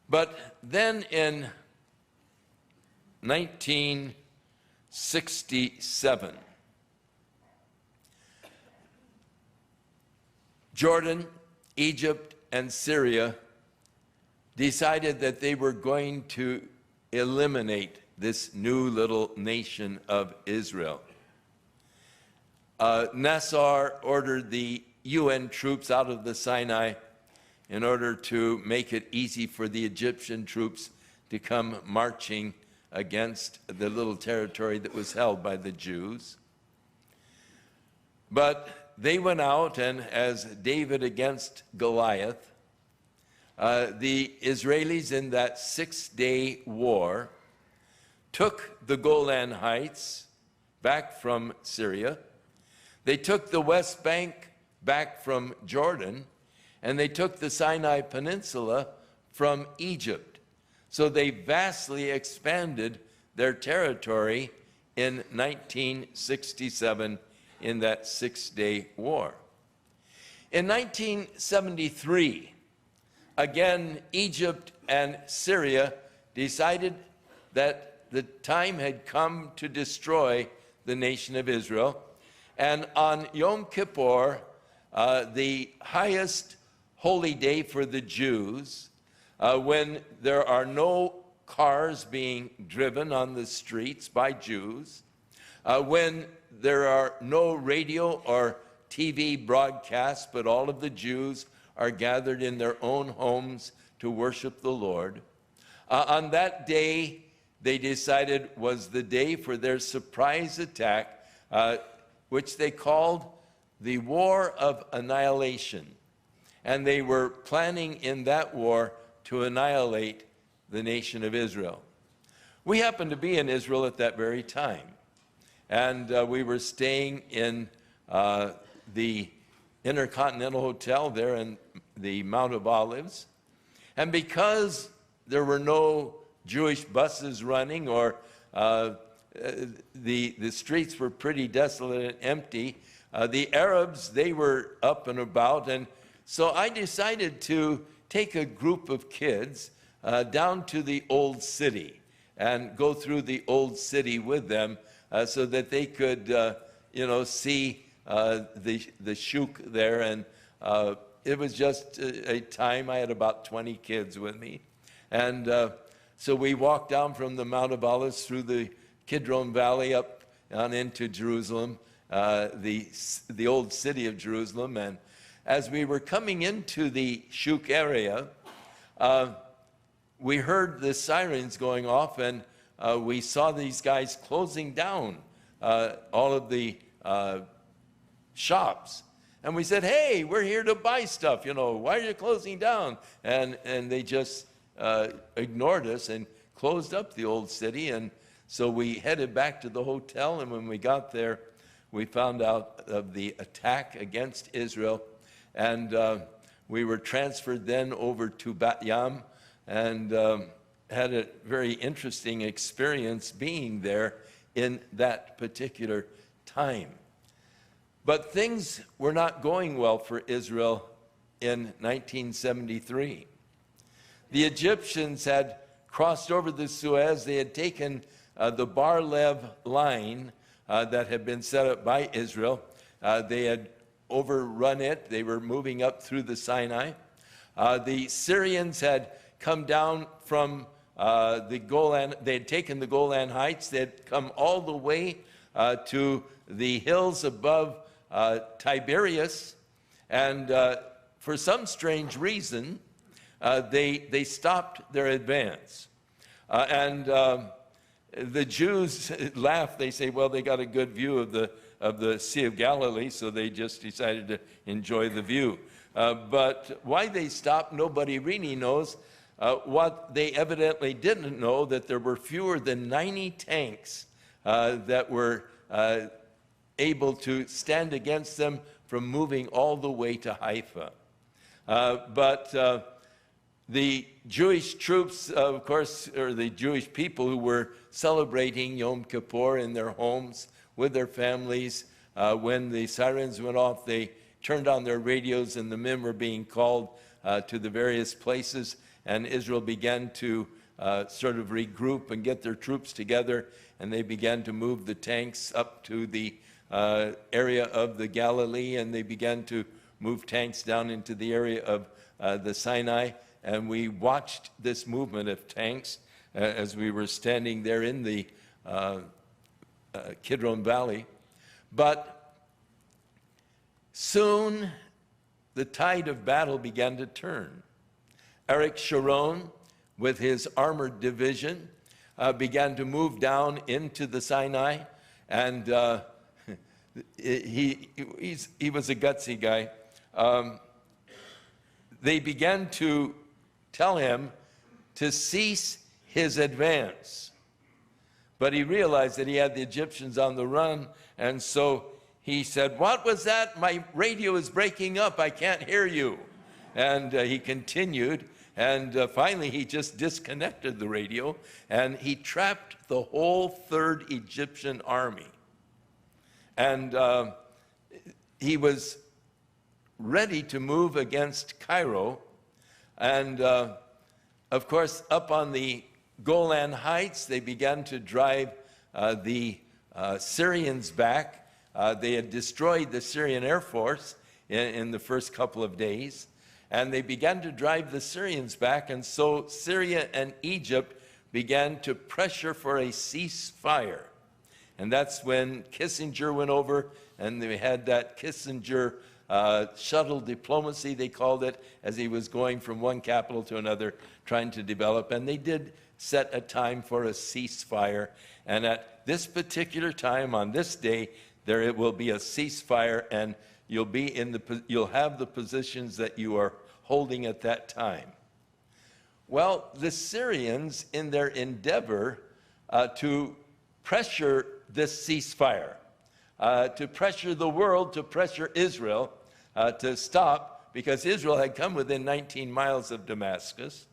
But then in 1967, Jordan, Egypt, and Syria decided that they were going to eliminate this new little nation of Israel. Nasser ordered the UN troops out of the Sinai in order to make it easy for the Egyptian troops to come marching against the little territory that was held by the Jews. But they went out, and as David against Goliath, the Israelis in that six-day war took the Golan Heights back from Syria. They took the West Bank back from Jordan, and they took the Sinai Peninsula from Egypt. So they vastly expanded their territory in 1967 in that six-day war. In 1973, again, Egypt and Syria decided that the time had come to destroy the nation of Israel. And on Yom Kippur, the highest holy day for the Jews, when there are no cars being driven on the streets by Jews, when there are no radio or TV broadcasts, but all of the Jews are gathered in their own homes to worship the Lord. On that day, they decided was the day for their surprise attack, which they called the War of Annihilation. And they were planning in that war to annihilate the nation of Israel. We happened to be in Israel at that very time. And we were staying in the Intercontinental Hotel there in the Mount of Olives. And because there were no Jewish buses running, or the streets were pretty desolate and empty, the Arabs, they were up and about. And so I decided to take a group of kids down to the Old City and go through the Old City with them so that they could, see the shuk there. And it was just a time. I had about 20 kids with me. And so we walked down from the Mount of Olives through the Kidron Valley up on into Jerusalem, the old city of Jerusalem. And as we were coming into the shuk area, we heard the sirens going off, and we saw these guys closing down all of the shops. And we said, hey, we're here to buy stuff, why are you closing down? And they just ignored us and closed up the old city. And so we headed back to the hotel, and when we got there, we found out of the attack against Israel. And we were transferred then over to Bat Yam, and had a very interesting experience being there in that particular time. But things were not going well for Israel in 1973. The Egyptians had crossed over the Suez. They had taken the Bar-Lev line that had been set up by Israel. They had overrun it. They were moving up through the Sinai. The Syrians had come down from the Golan. They had taken the Golan Heights. They had come all the way to the hills above Tiberias. And for some strange reason, they stopped their advance. And the Jews laugh. They say, well, they got a good view of the Sea of Galilee, so they just decided to enjoy the view. But why they stopped, nobody really knows. What they evidently didn't know, that there were fewer than 90 tanks that were able to stand against them from moving all the way to Haifa. But the Jewish troops, of course, or the Jewish people who were celebrating Yom Kippur in their homes with their families, when the sirens went off, they turned on their radios, and the men were being called to the various places. and Israel began to sort of regroup and get their troops together, and they began to move the tanks up to the area of the Galilee, and they began to move tanks down into the area of the Sinai. And we watched this movement of tanks as we were standing there in the Kidron Valley. But soon the tide of battle began to turn. Eric Sharon, with his armored division, began to move down into the Sinai, and he was a gutsy guy. They began to tell him to cease his advance. But he realized that he had the Egyptians on the run, and so he said, "What was that? My radio is breaking up. I can't hear you." And he continued, and finally he just disconnected the radio, and he trapped the whole 3rd Egyptian army. And he was ready to move against Cairo. And of course, up on the Golan Heights, they began to drive the Syrians back. They had destroyed the Syrian Air Force in the first couple of days, and they began to drive the Syrians back. And so Syria and Egypt began to pressure for a ceasefire. And that's when Kissinger went over, and they had that Kissinger shuttle diplomacy, they called it, as he was going from one capital to another, trying to develop. And they did set a time for a ceasefire. And at this particular time, on this day, there will be a ceasefire, and you'll have the positions that you are holding at that time. Well, the Syrians, in their endeavor to pressure this ceasefire, to pressure the world, to pressure Israel to stop, because Israel had come within 19 miles of Damascus.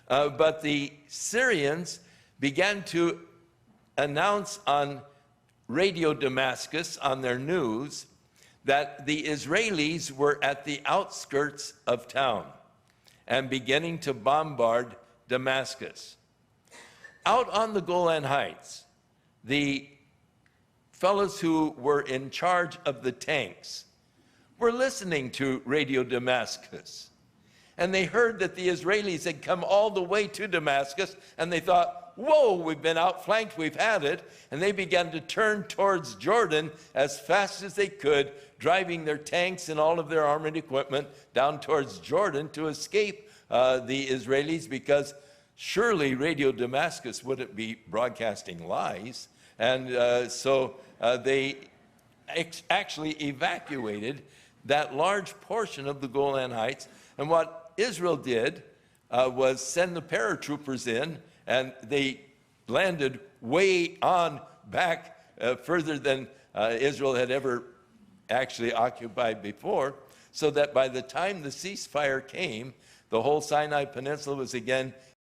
But the Syrians began to announce on Radio Damascus, on their news, that the Israelis were at the outskirts of town and beginning to bombard Damascus. Out on the Golan Heights, the fellows who were in charge of the tanks were listening to Radio Damascus. And they heard that the Israelis had come all the way to Damascus, and they thought, "Whoa, we've been outflanked, we've had it." And they began to turn towards Jordan as fast as they could, driving their tanks and all of their armored equipment down towards Jordan to escape the Israelis, because surely Radio Damascus wouldn't be broadcasting lies. And so they actually evacuated that large portion of the Golan Heights. And what Israel did was send the paratroopers in, and they landed way on back further than Israel had ever actually occupied before, so that by the time the ceasefire came, the whole Sinai Peninsula was again